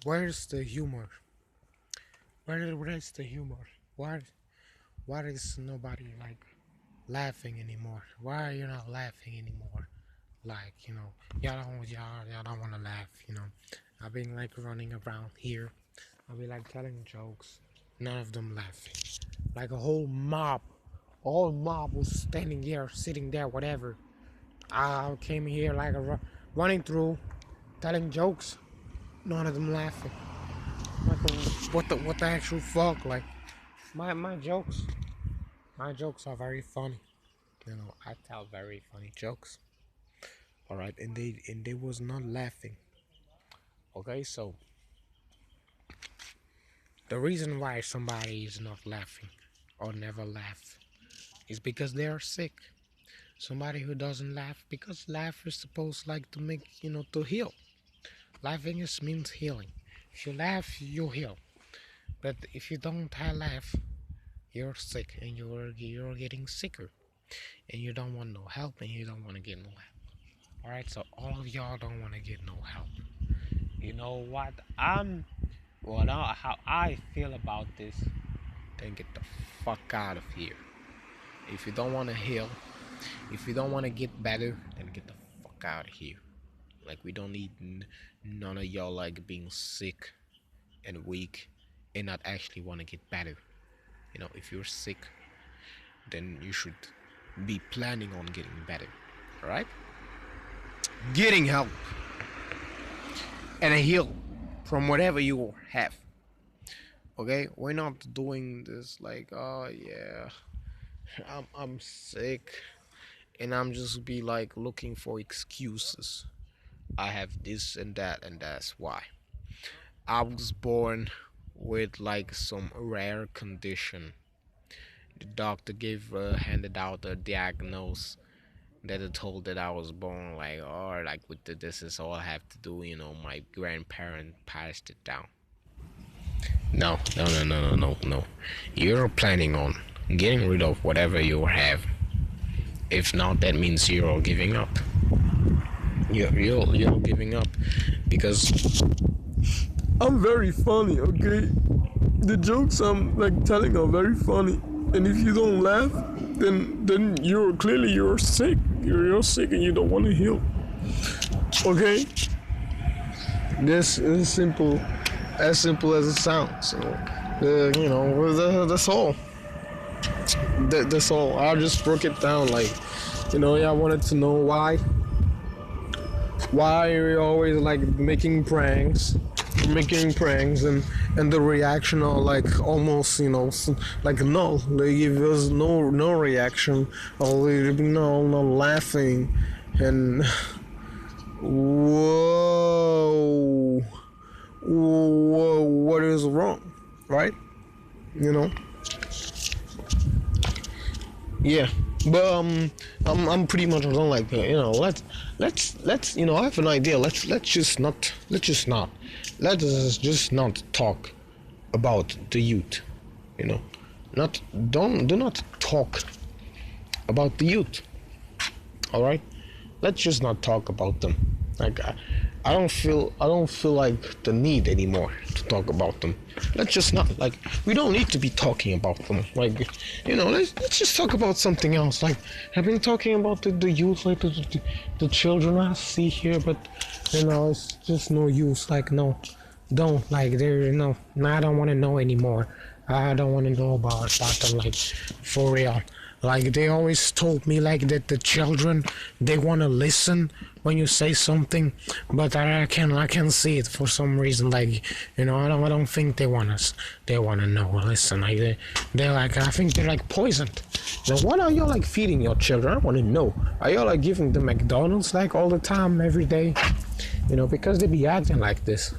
Where's the humor? Where's the humor? Why is nobody like laughing anymore? Why are you not laughing anymore? Like, y'all don't wanna laugh, I've been like running around here. I've been like telling jokes. None of them laughing. Like a whole mob. All mob was standing here, sitting there, whatever. I came here like running through, telling jokes. None of them laughing. Like what the actual fuck? Like my jokes are very funny. I tell very funny jokes. All right, and they was not laughing. Okay, so the reason why somebody is not laughing or never laugh is because they are sick. Somebody who doesn't laugh, because laugh is supposed like to make to heal. Laughing is means healing. If you laugh, you heal. But if you don't laugh, you're sick and you're getting sicker, and you don't want no help, and you don't want to get no help. All right, so all of y'all don't want to get no help. You know what? How I feel about this, then get the fuck out of here. If you don't want to heal, if you don't want to get better, then get the fuck out of here. Like, we don't need none of y'all like being sick and weak and not actually want to get better. If you're sick, then you should be planning on getting better. All right? Getting help and a heal from whatever you have. Okay, we're not doing this like, oh yeah, I'm sick, and I'm just be like looking for excuses. I have this and that, and that's why. I was born with like some rare condition. The doctor handed out a diagnosis that it told that I was born like, oh, like this is all I have to do. My grandparent passed it down. No, no, no, no, no, no, no. You're planning on getting rid of whatever you have. If not, that means you're giving up. You're giving up because I'm very funny, okay? The jokes I'm like telling are very funny, and if you don't laugh, then you're sick. You're sick and you don't want to heal. Okay? This is simple, as simple as it sounds. So, that's all. That's all. I just broke it down. Like, I wanted to know why you're always like making pranks, and the reaction are like almost like no, they give us no reaction, or no laughing, and whoa, what is wrong, right? Yeah, but I'm pretty much done like that. Let's I have an idea. Let's just not talk about the youth. Not do not talk about the youth. All right, let's just not talk about them. Like, I don't feel like the need anymore to talk about them. Let's just not, like, we don't need to be talking about them. Like, let's just talk about something else. Like, I've been talking about the youth, like the children I see here, but it's just no use. Like, no, don't, like, I don't want to know anymore. I don't want to know about them, like, for real. Like, they always told me like that the children, they want to listen when you say something, but I can see it for some reason. Like, I don't think they want to know. Listen, like they're like, I think they're like poisoned. Now, what are y'all like feeding your children? I want to know. Are y'all like giving them McDonald's like all the time, every day? Because they be acting like this,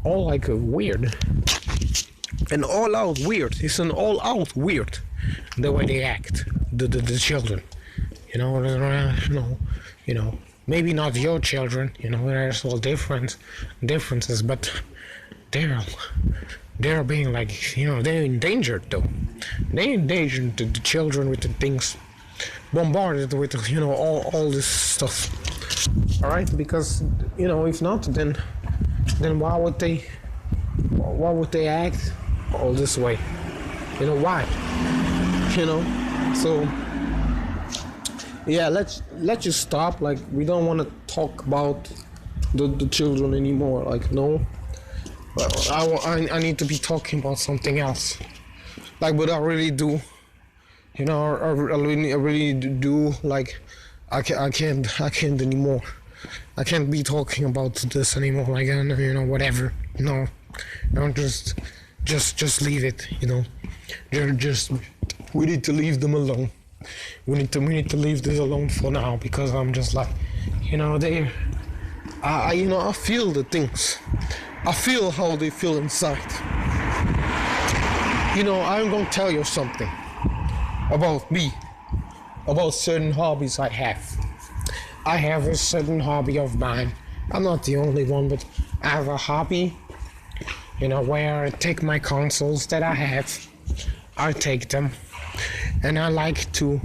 all like weird, and all out weird. It's an all out weird. The way they act, the children, maybe not your children, there's all differences, but they're being like, they're endangered though. They endangered the children with the things, bombarded with all this stuff. All right, because if not, then then why would they act all this way? Why? So yeah, let's just stop. Like, we don't want to talk about the children anymore. Like, no, I need to be talking about something else. Like, but I really do. I really do. Like, I can't anymore. I can't be talking about this anymore. Like, whatever. No, just leave it. We need to leave them alone. We need to leave this alone for now, because I'm just like, I feel the things. I feel how they feel inside. I'm gonna tell you something about me, about certain hobbies I have. I have a certain hobby of mine. I'm not the only one, but I have a hobby, where I take my consoles that I have, I take them, and I like to,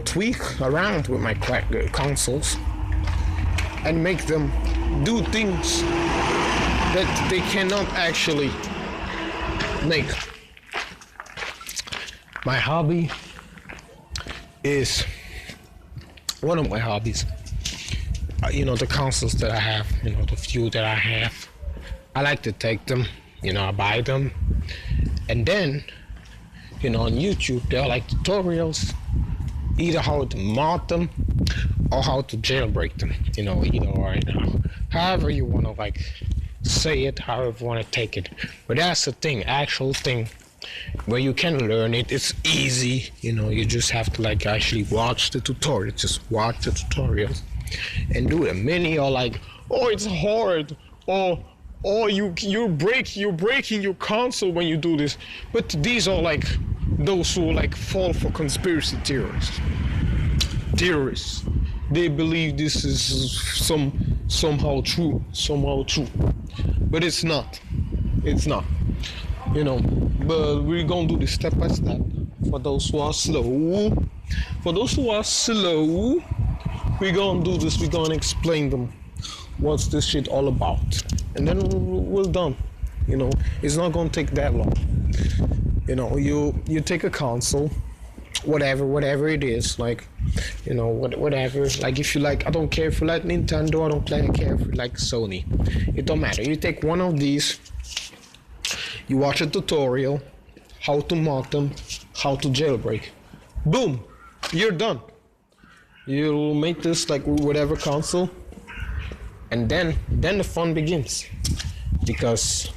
tweak around with my consoles and make them do things that they cannot actually make. My hobby is one of my hobbies. The consoles that I have, the few that I have, I like to take them, I buy them, and then, on YouTube there are like tutorials, either how to mod them or how to jailbreak them, either or, however you want to like say it, however you want to take it. But that's the thing, actual thing where you can learn it. It's easy, you just have to like actually watch the tutorial. Just watch the tutorials and do it. Many are like, oh, it's hard, or you're breaking your console when you do this. But these are like those who like fall for conspiracy theorists. They believe this is somehow true, but it's not. But we're gonna do this step by step. For those who are slow, we're gonna do this. We're gonna explain them what's this shit all about, and then we're done. It's not gonna take that long. You take a console, whatever it is, like, whatever. Like, if you like, I don't care if you like Nintendo, I don't care if you like Sony. It don't matter. You take one of these, you watch a tutorial, how to mod them, how to jailbreak. Boom, you're done. You'll make this like whatever console, and then the fun begins. Because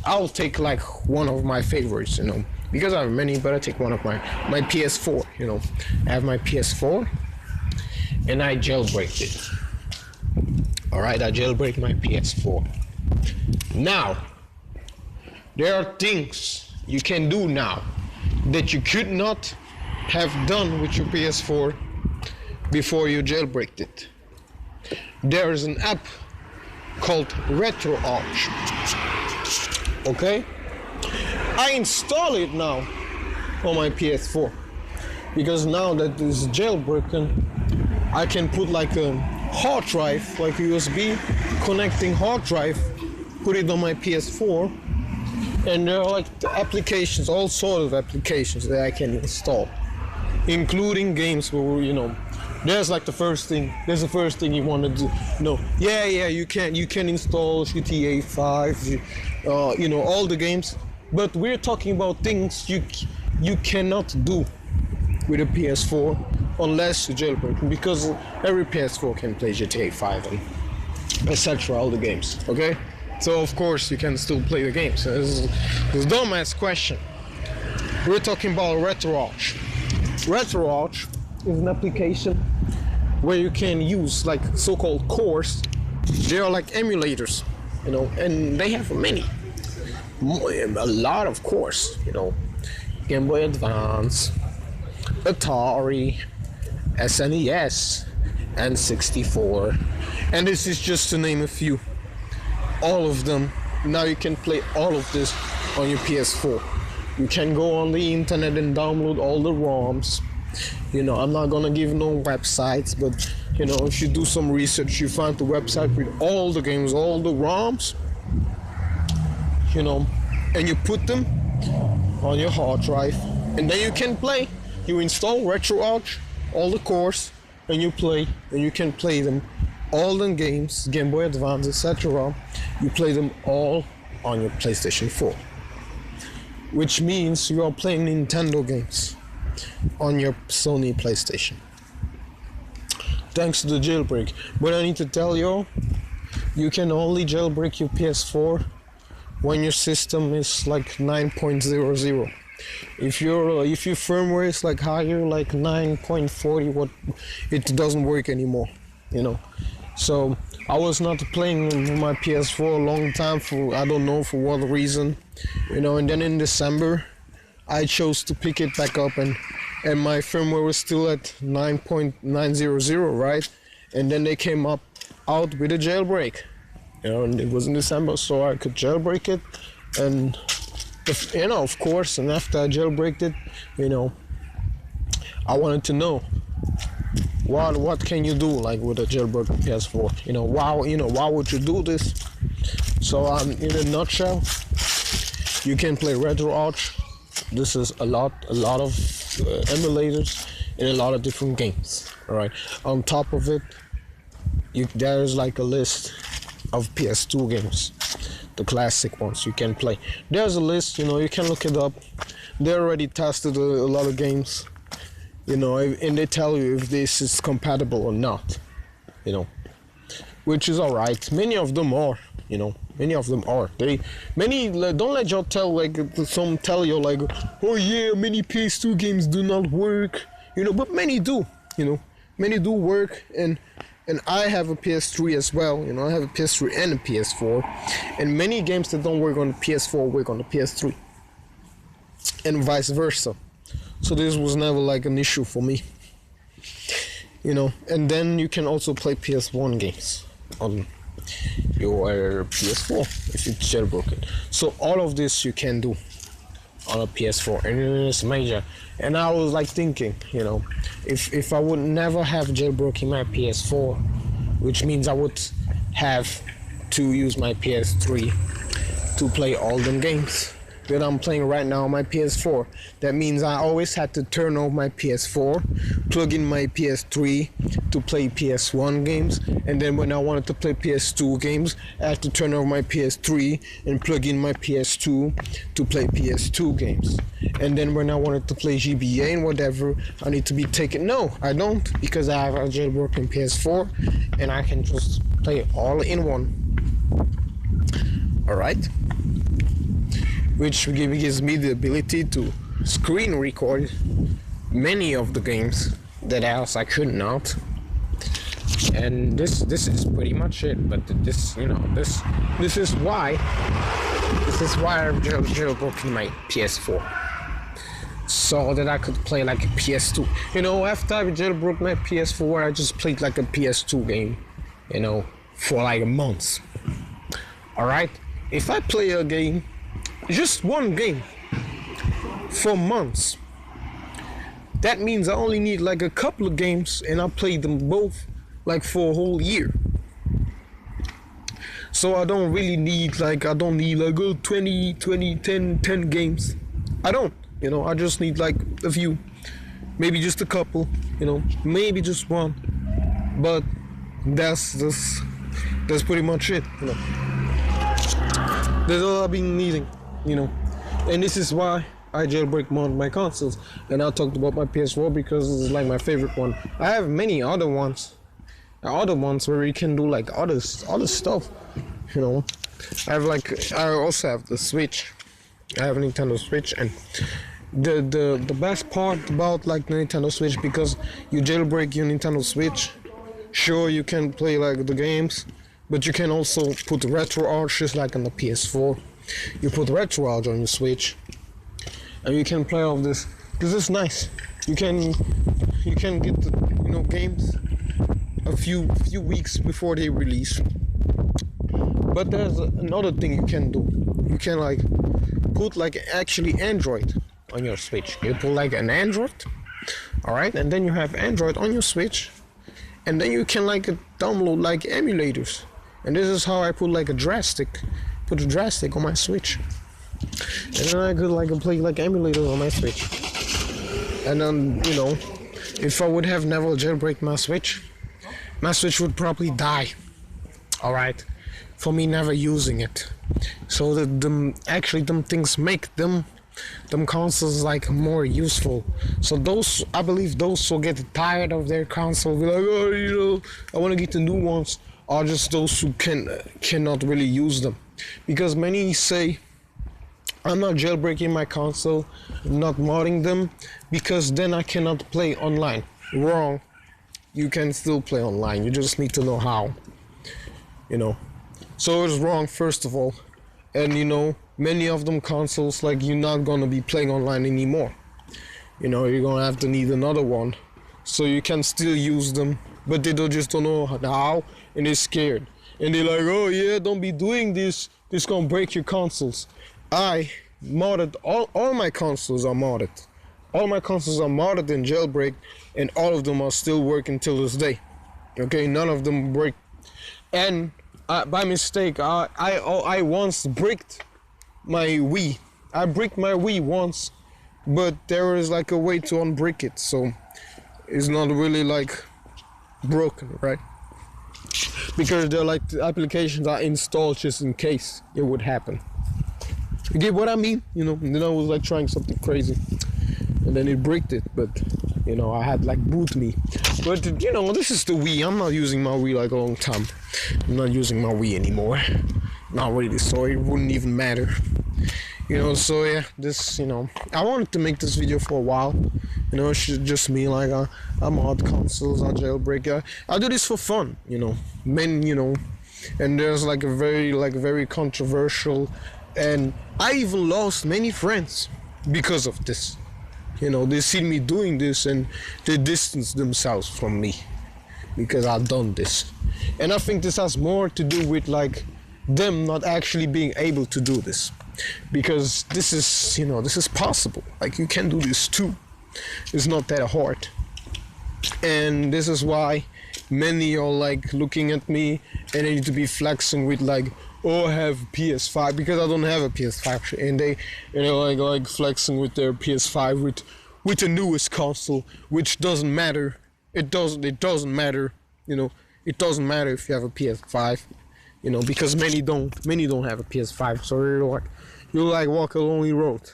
I'll take like one of my favorites, because I have many, but I take one of my PS4. I have my PS4, and I jailbreak it. All right, I jailbreak my PS4. Now, there are things you can do now that you could not have done with your PS4 before you jailbreaked it. There is an app called RetroArch. Okay? I install it now on my PS4, because now that it's jailbroken, I can put like a hard drive, like USB connecting hard drive, put it on my PS4, and there are like the applications, all sort of applications that I can install, including games where, there's like the first thing you want to do. You can install GTA 5, all the games, but we're talking about things you cannot do with a PS4 unless you jailbreak, because every PS4 can play GTA 5 and etc. all the games. Okay, so of course you can still play the games. This is a dumbass question. We're talking about RetroArch. RetroArch is an application where you can use like so-called cores. They are like emulators, and they have a lot of cores, Game Boy Advance, Atari, SNES, and 64, and this is just to name a few. All of them. Now you can play all of this on your PS4. You can go on the internet and download all the ROMs, I'm not gonna give no websites, but if you do some research, you find the website with all the games, all the ROMs, and you put them on your hard drive, and then you can play. You install RetroArch, all the cores, and you play, and you can play them, all the games, Game Boy Advance, etc. You play them all on your PlayStation 4, which means you are playing Nintendo games on your Sony PlayStation, thanks to the jailbreak. But I need to tell you, you can only jailbreak your PS4 when your system is like 9.00. If your firmware is like higher, like 9.40, what, it doesn't work anymore. So I was not playing with my PS4 a long time, for I don't know for what reason, and then in December I chose to pick it back up, and my firmware was still at 9.900, right? And then they came out with a jailbreak, and it was in December, so I could jailbreak it, and of course, and after I jailbreaked it, I wanted to know what can you do like with a jailbroken PS4? Why would you do this? So in a nutshell, you can play RetroArch. This is a lot of emulators in a lot of different games. All right. On top of it, there's like a list of PS2 games, the classic ones you can play. There's a list. You can look it up. They already tested a lot of games. And they tell you if this is compatible or not, which is alright. Many of them are, many of them are. Don't let you tell you like, oh yeah, many PS2 games do not work, but many do, many do work, and I have a PS3 as well, I have a PS3 and a PS4, and many games that don't work on the PS4 work on the PS3, and vice versa. So this was never like an issue for me, and then you can also play PS1 games on your PS4 if it's jailbroken. So all of this you can do on a PS4, and it's major. And I was like thinking, if I would never have jailbroken my PS4, which means I would have to use my PS3 to play all them games that I'm playing right now on my PS4. That means I always had to turn off my PS4, plug in my PS3 to play PS1 games, and then when I wanted to play PS2 games, I had to turn off my PS3 and plug in my PS2 to play PS2 games. And then when I wanted to play GBA and whatever, I need to be taken. No, I don't, because I have a jailbroken PS4 and I can just play it all in one. Alright? Which gives me the ability to screen record many of the games that else I could not. And this is pretty much it. But this is why I'm jailbroken my PS4, so that I could play like a PS2. After I jailbroke my PS4, I just played like a PS2 game, for like months. Alright? If I play a game, just one game, for months, that means I only need like a couple of games, and I played them both like for a whole year. So I don't need like 10 games. I don't, I just need like a few, maybe just a couple, maybe just one. But that's pretty much it, That's all I've been needing, And this is why I jailbreak my consoles. And I talked about my PS4 because it's like my favorite one. I have many other ones where you can do like other stuff, I also have the Switch. I have a Nintendo Switch, and the best part about like the Nintendo Switch, because you jailbreak your Nintendo Switch, sure you can play like the games, but you can also put RetroArch just like on the PS4. You put RetroArch on your Switch, and you can play all this. This is nice. You can get the games a few weeks before they release. But there's another thing you can do. You can like put like actually Android on your Switch. You put like an Android All right, and then you have Android on your Switch, and then you can like download like emulators. And this is how I put like a drastic, put a drastic on my Switch, and then I could like play like emulators on my Switch. And then if I would have never jailbreak my Switch would probably die. All right, for me never using it. So actually them things make them consoles like more useful. So those, I believe those who get tired of their console be like, oh, I want to get the new ones, are just those who cannot really use them, because many say I'm not jailbreaking my console, not modding them, because then I cannot play online. Wrong. You can still play online. You just need to know how. So it's wrong, first of all. And many of them consoles, like, you're not gonna be playing online anymore. You're gonna have to need another one. So you can still use them, but they just don't know how, and they're scared. And they're like, oh yeah, don't be doing this. This gonna break your consoles. I modded, all my consoles are modded. All my consoles are modded and jailbreak, and all of them are still working till this day. Okay, none of them break. And by mistake, I once bricked my Wii. I bricked my Wii once, but there is like a way to unbrick it, so it's not really like broken, right? Because they're like the applications are installed just in case it would happen. You get what I mean? Then I was like trying something crazy, and then it bricked it, but I had like boot me. But this is the Wii. I'm not using my Wii like a long time. I'm not using my Wii anymore. Not really, so it wouldn't even matter. So yeah, this, I wanted to make this video for a while. It's just me, like, I'm mod consoles, I jailbreak. I do this for fun, and there's like a very controversial, and I even lost many friends because of this. They see me doing this and they distance themselves from me because I've done this. And I think this has more to do with like them not actually being able to do this, because this is possible. Like, you can do this too. It's not that hard. And this is why many are like looking at me and they need to be flexing with like, oh, I have PS5, because I don't have a PS5, and they like flexing with their PS5 with the newest console, which doesn't matter. It doesn't matter. It doesn't matter if you have a PS5, because many don't have a PS5. So you like walk a lonely road.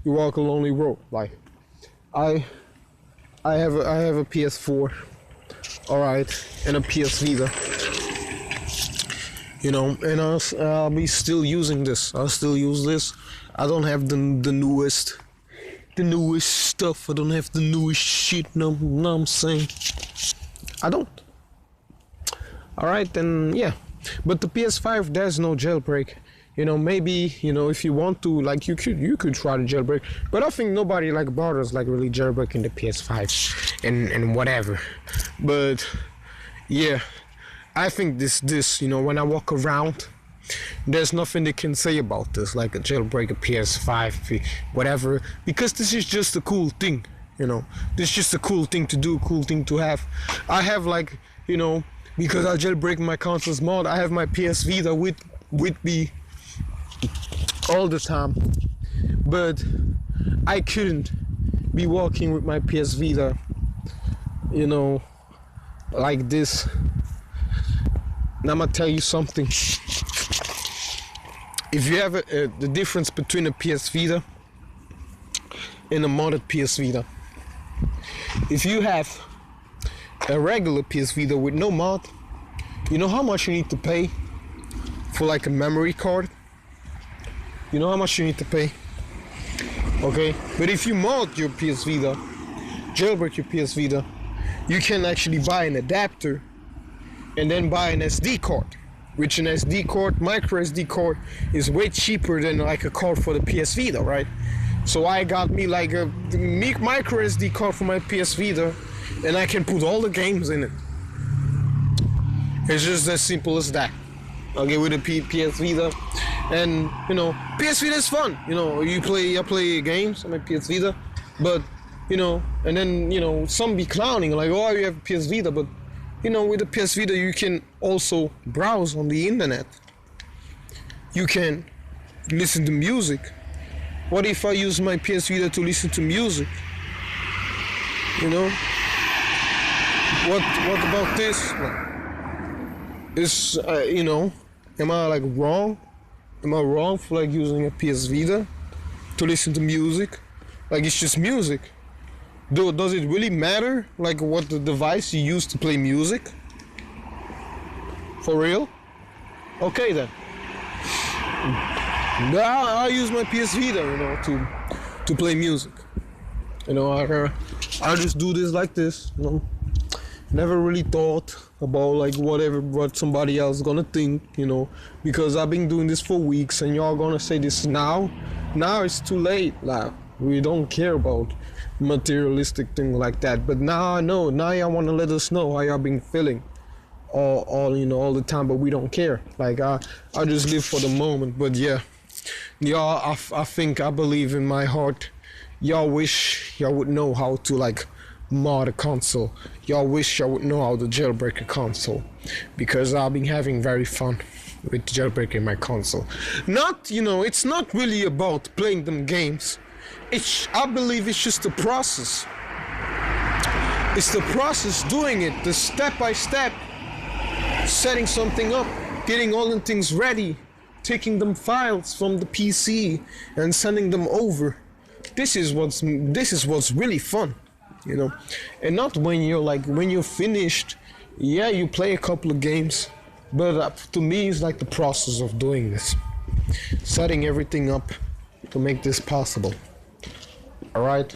You walk a lonely road. Like, I have a PS4, all right, and a PS Vita. And I'll be still using this. I'll still use this. I don't have the newest stuff. I don't have the newest shit. No, I'm saying I don't. All right, then yeah. But the PS5, there's no jailbreak. Maybe if you want to, like, you could try to jailbreak. But I think nobody like bothers like really jailbreaking the PS5 and whatever. But yeah. I think this, when I walk around, there's nothing they can say about this, like a jailbreak, a PS5, whatever, because this is just a cool thing, This is just a cool thing to do, cool thing to have. I have like, because I jailbreak my consoles mod, I have my PS Vita with me all the time, but I couldn't be walking with my PS Vita, like this. Now I'm gonna tell you something. If you have the difference between a PS Vita and a modded PS Vita, if you have a regular PS Vita with no mod, you know how much you need to pay for like a memory card? You know how much you need to pay? Okay, but if you mod your PS Vita, jailbreak your PS Vita, you can actually buy an adapter and then buy an SD card, which an SD card, micro SD card, is way cheaper than like a card for the PS Vita, right? So I got me like a micro SD card for my PS Vita, and I can put all the games in it. It's just as simple as that. Okay, with a PS Vita, and PS Vita is fun. I play games on my PS Vita, but And then some be clowning like, oh, you have PS Vita, but with the PS Vita you can also browse on the internet. You can listen to music. What if I use my PS Vita to listen to music? What about this? Is am I like wrong? Am I wrong for like using a PS Vita to listen to music? Like it's just music. Does it really matter like what the device you use to play music? For real? Okay then. I use my PS Vita, to play music. I just do this like this, Never really thought about like what somebody else gonna think, because I've been doing this for weeks and y'all gonna say this now. Now it's too late. Like we don't care about materialistic thing like that. But now I know. Now y'all wanna let us know how y'all been feeling all the time, but we don't care. Like I just live for the moment. But yeah, y'all, I believe in my heart, y'all wish y'all would know how to like mod a console. Y'all wish y'all would know how to jailbreak a console, because I've been having very fun with jailbreaking my console. It's not really about playing them games. I believe it's just the process. It's the process doing it, the step by step, setting something up, getting all the things ready, taking them files from the PC and sending them over. This is what's really fun, and not when you're finished. Yeah, you play a couple of games, but to me it's like the process of doing this, setting everything up to make this possible. All right.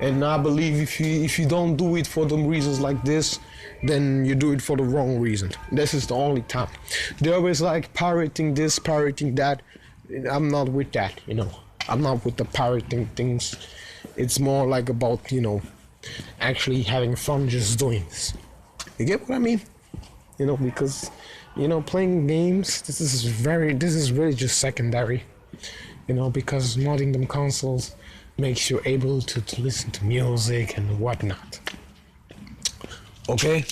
And I believe if you don't do it for the reasons like this, then you do it for the wrong reason. This is the only time. They're always like pirating this, pirating that. I'm not with that, I'm not with the pirating things. It's more like about, actually having fun just doing this. You get what I mean? Because, playing games, this is really just secondary. Because modding them consoles makes you able to listen to music and whatnot. Okay?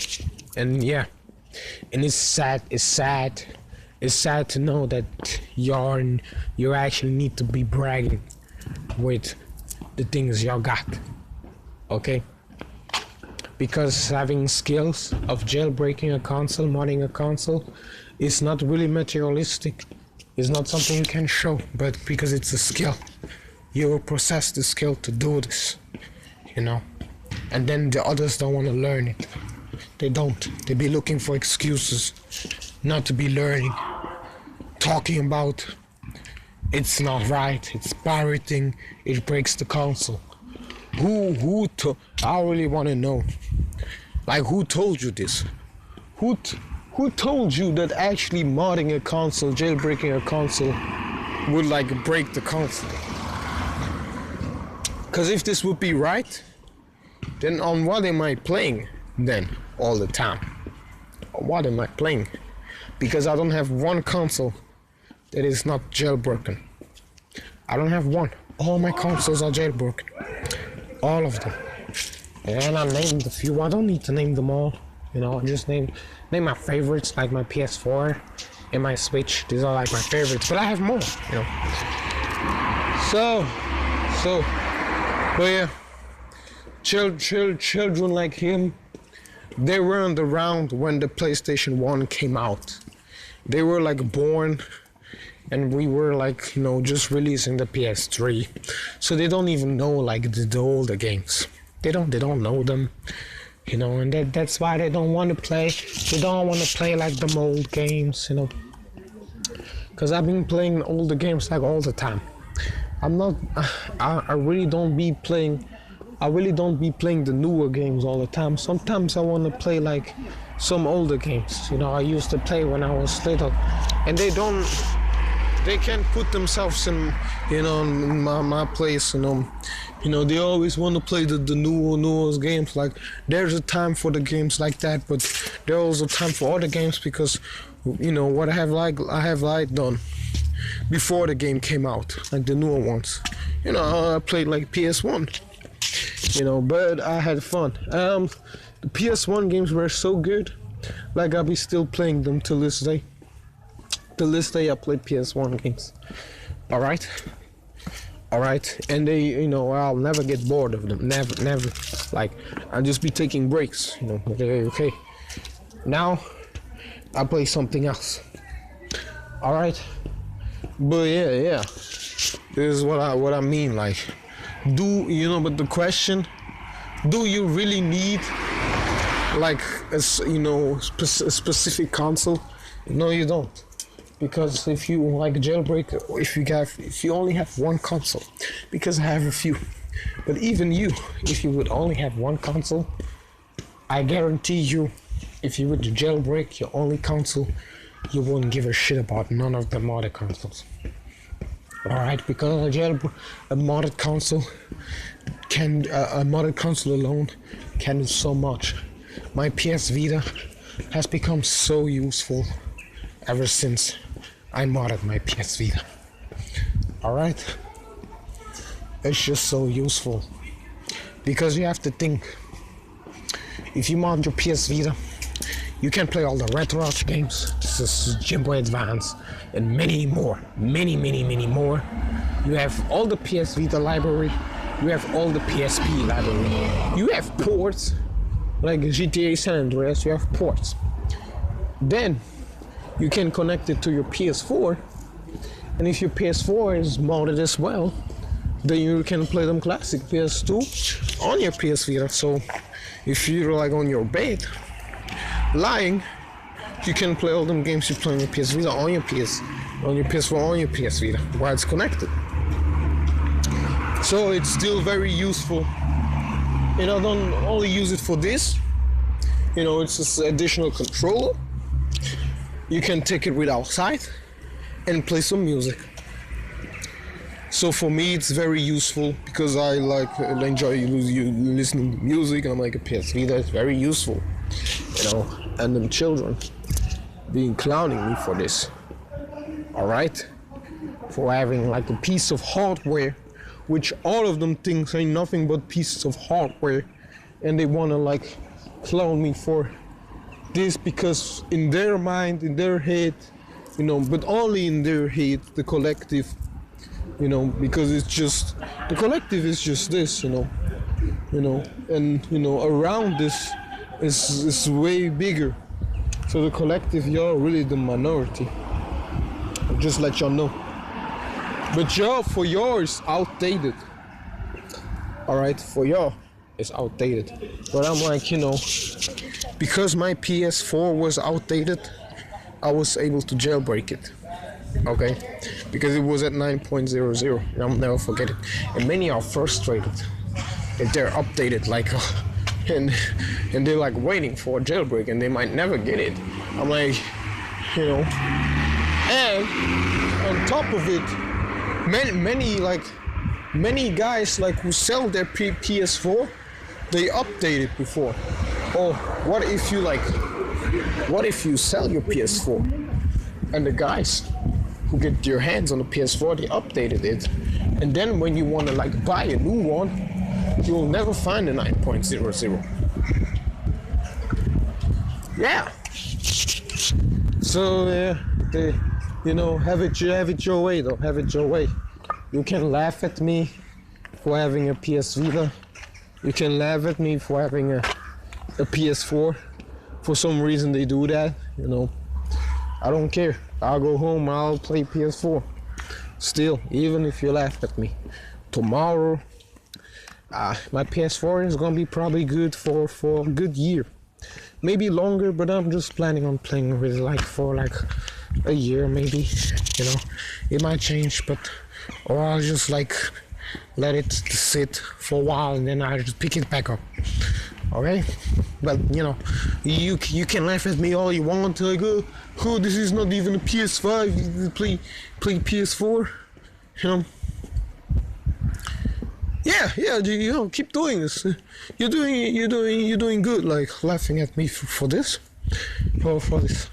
And yeah. And it's sad to know that you actually need to be bragging with the things y'all got. Okay? Because having skills of jailbreaking a console, modding a console, is not really materialistic. It's not something you can show, but because it's a skill, you will possess the skill to do this, and then the others don't want to learn it. They don't. They be looking for excuses not to be learning, talking about it's not right, it's pirating, it breaks the console. I really want to know, like, who told you this? Who told you that actually modding a console, jailbreaking a console would like break the console? Because if this would be right, then on what am I playing then all the time? What am I playing? Because I don't have one console that is not jailbroken. I don't have one. All my consoles are jailbroken. All of them. And I named a few. I don't need to name them all. I just name my favorites, like my PS4 and my Switch. These are like my favorites, but I have more. But yeah, children like him, they weren't around when the PlayStation 1 came out. They were like born, and we were like, just releasing the PS3. So they don't even know like the older games. They don't know them. And that's why they don't want to play. They don't want to play like the old games, Because I've been playing older games like all the time. I really don't be playing the newer games all the time. Sometimes I want to play like some older games. I used to play when I was little, and they can't put themselves in my place. They always want to play the newest games. Like, there's a time for the games like that, but there's also time for other games, because what I have done before the game came out, like the newer ones. I played like PS1, But I had fun. The PS1 games were so good, like I'll be still playing them till this day. Till this day, I play PS1 games. All right, and they, I'll never get bored of them. Never. Like I'll just be taking breaks. Okay. Now, I play something else. All right, but yeah. This is what I mean. Like, but the question, do you really need like a specific console? No, you don't. Because if you like jailbreak, if you only have one console, because I have a few, but even if you would only have one console, I guarantee you, if you would jailbreak your only console, you wouldn't give a shit about none of the modded consoles. Alright, because a modded console a modded console alone can do so much. My PS Vita has become so useful ever since I modded my PS Vita. Alright? It's just so useful. Because you have to think, if you mod your PS Vita, you can play all the RetroArch games. This is Game Boy Advance and many more. Many more. You have all the PS Vita library. You have all the PSP library. You have ports, like GTA San Andreas, you have ports. Then you can connect it to your PS4, and if your PS4 is modded as well, then you can play them classic PS2 on your PS Vita. So if you're like on your bed, lying, you can play all them games you play on your PS Vita on your PS4 on your PS Vita while it's connected. So it's still very useful. I don't only use it for this. It's just an additional controller. You can take it with outside and play some music. So for me, it's very useful because I enjoy listening to music, and I'm like a PS Vita. It's very useful, And them children being clowning me for this. All right, for having like a piece of hardware, which all of them think ain't nothing but pieces of hardware, and they wanna like clown me for this because in their mind, in their head, but only in their head, the collective, because it's just the collective is just this, and around this is way bigger. So the collective, y'all really the minority. I'll just let y'all know. But for yours, outdated. Alright, for y'all, it's outdated. But I'm like, because my PS4 was outdated, I was able to jailbreak it. Okay? Because it was at 9.00, and I'll never forget it. And many are frustrated if they're updated, like, and they're like waiting for a jailbreak, and they might never get it. I'm like, and on top of it, many guys like who sell their PS4, they update it before. Or what if you sell your PS4 and the guys who get your hands on the PS4, they updated it, and then when you want to like buy a new one, you'll never find a 9.00. Yeah. So have it your way though. Have it your way. You can laugh at me for having a PS Vita. You can laugh at me for having a PS4. For some reason they do that. I don't care. I'll go home. I'll play PS4. Still, even if you laugh at me, tomorrow, my PS4 is gonna be probably good for a good year. Maybe longer, but I'm just planning on playing with it for a year maybe. It might change, or I'll just let it sit for a while and then I'll just pick it back up. Okay? But you can laugh at me all you want, like, oh, this is not even a PS5, you play PS4. Yeah, keep doing this. You're doing good, like laughing at me for this. For this.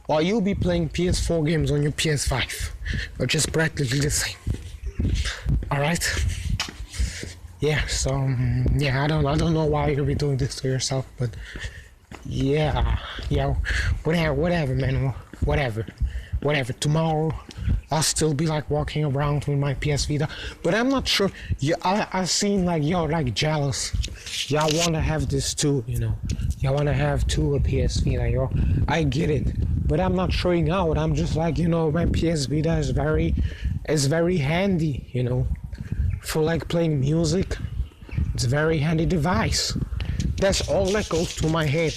While you'll be playing PS4 games on your PS5, which is practically the same. Alright? yeah. So yeah, I don't know why you'll be doing this to yourself, but yeah, yeah, whatever, man, whatever. Tomorrow, I'll still be like walking around with my PS Vita, but I'm not sure. Yeah, I seen like y'all like jealous. Y'all wanna have this too, you know. Y'all wanna have two a PS Vita, yo. I get it, but I'm not showing out. I'm just like, you know, my PS Vita is very handy, you know, for like playing music. It's a very handy device. That's all that goes to my head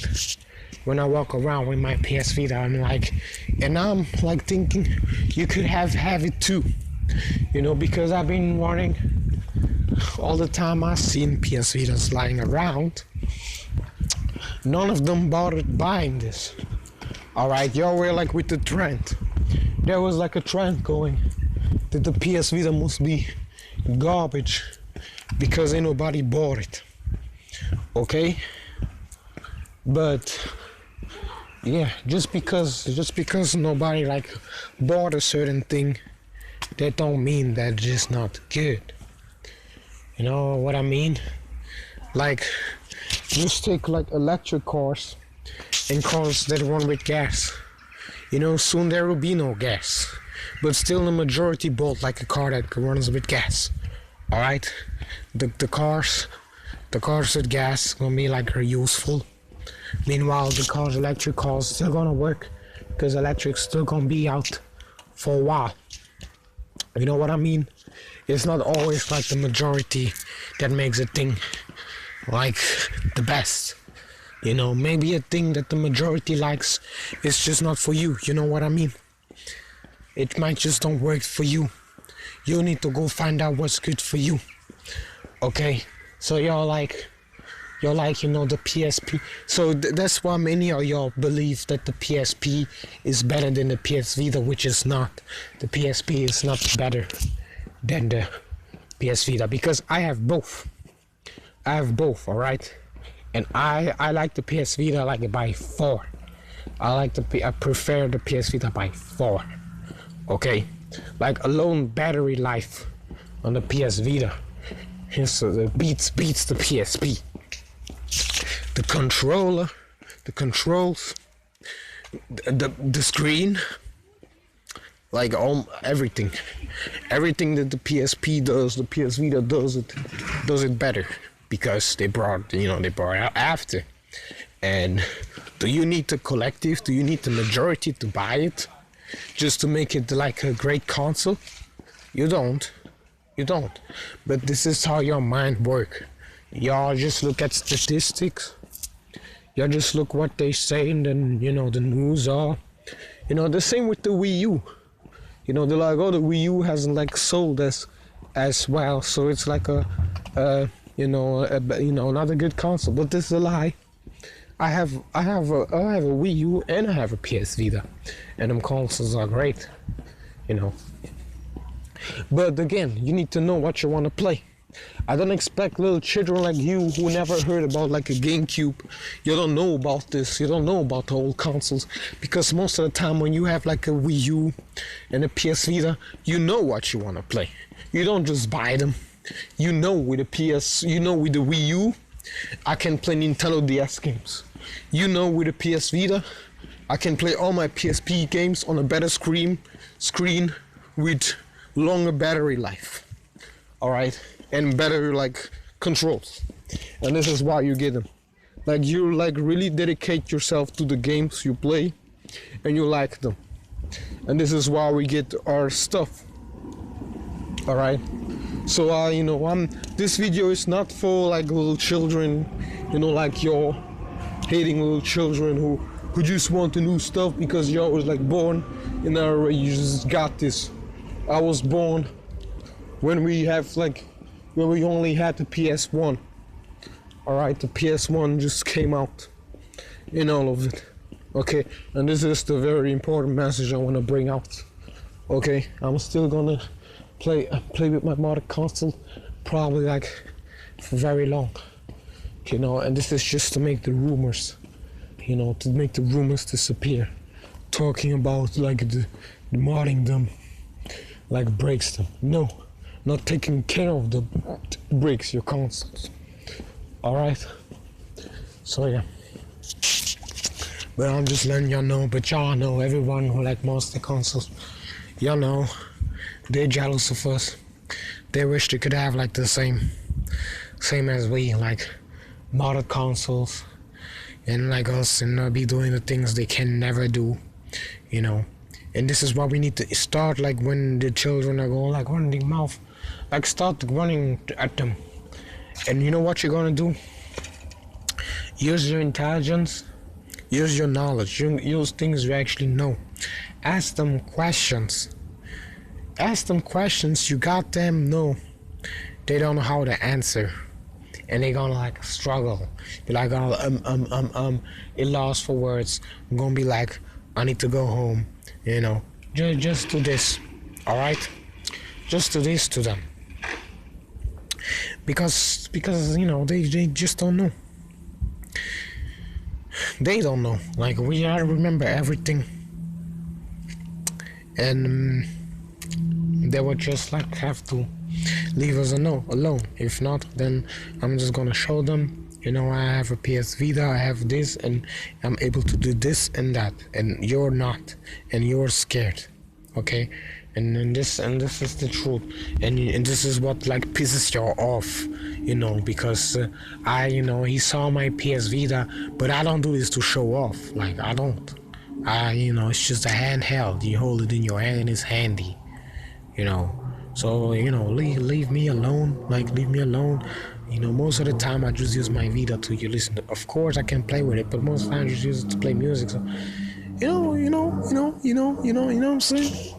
when I walk around with my PS Vita. I'm like, and I'm like thinking you could have it too, you know, because I've been wanting all the time. I've seen PS Vitas lying around. None of them bothered buying this. All right, y'all were like with the trend. There was like a trend going that the PS Vita must be garbage because ain't nobody bought it. Okay, but yeah, just because nobody like bought a certain thing, that don't mean that it's just not good. You know what I mean? Like, just take like electric cars and cars that run with gas. You know, soon there will be no gas, but still the majority bought like a car that runs with gas. All right, the cars with gas gonna be like useful. Meanwhile, the electric cars still gonna work because electric's still gonna be out for a while. You know what I mean? It's not always like the majority that makes a thing like the best. You know, maybe a thing that the majority likes is just not for you. You know what I mean? It might just don't work for you. You need to go find out what's good for you. Okay? So y'all like, you know, the PSP. So that's why many of y'all believe that the PSP is better than the PS Vita, which is not. The PSP is not better than the PS Vita because I have both. All right? And I like the PS Vita like by far. I prefer the PS Vita by far. Okay? Like alone battery life on the PS Vita. So it beats the PSP. The controller, the controls, the screen, like everything that the PSP does, the PS Vita does it better because they brought out after. And do you need the collective? Do you need the majority to buy it just to make it like a great console? You don't. But this is how your mind work. Y'all just look at statistics. Y'all just look what they say, and then the news are. The same with the Wii U. They're like, oh, the Wii U hasn't like sold as well, so it's like not a good console. But this is a lie. I have a Wii U and I have a PS Vita, and them consoles are great. But again, you need to know what you want to play. I don't expect little children like you who never heard about like a GameCube. You don't know about this. You don't know about the old consoles, because most of the time when you have like a Wii U and a PS Vita, you know what you want to play. You don't just buy them. With the with the Wii U, I can play Nintendo DS games. With the PS Vita, I can play all my PSP games on a better screen with longer battery life. All right. And better like controls, and this is why you get them. Like you like really dedicate yourself to the games you play, and you like them, and this is why we get our stuff. All right. So this video is not for like little children, like you're hating little children who just want the new stuff because y'all was like born in our you just got this. I was born when we only had the PS1. Alright, the PS1 just came out in all of it. Okay, and this is the very important message I want to bring out. Okay, I'm still gonna play with my mother console probably like for very long. And this is just to make the rumors, to make the rumors disappear. Talking about like the modding them like breaks them. No. not taking care of the breaks your consoles. All right. So yeah. But I'm just letting y'all know. But y'all know, everyone who like Monster consoles, y'all know, they're jealous of us. They wish they could have like the same as we, like modded consoles, and like us, and not be doing the things they can never do, you know. And this is why we need to start, like when the children are going like running their mouth, like start running at them. And you know what you're gonna do? Use your intelligence, use your knowledge, use things you actually know. Ask them questions. Ask them questions you got them know. They don't know how to answer, and they're gonna like struggle. Be like, oh, it lost for words. I'm gonna be like, I need to go home. You know, just do this, all right? Just do this to them, because you know they just don't know. They don't know. Like, we gotta remember everything, and they would just like have to leave us alone. If not, then I'm just gonna show them, you know, I have a PS Vita, I have this, and I'm able to do this and that, and you're not, and you're scared, okay? And this is the truth, and this is what like pisses you off, you know, because you know, he saw my PS Vita, but I don't do this to show off. Like, I don't. You know, it's just a handheld. You hold it in your hand and it's handy, you know. So, you know, leave me alone. Like, leave me alone. You know, most of the time I just use my Vita to listen to. Of course I can play with it, but most of the time I just use it to play music. So, you know what I'm saying?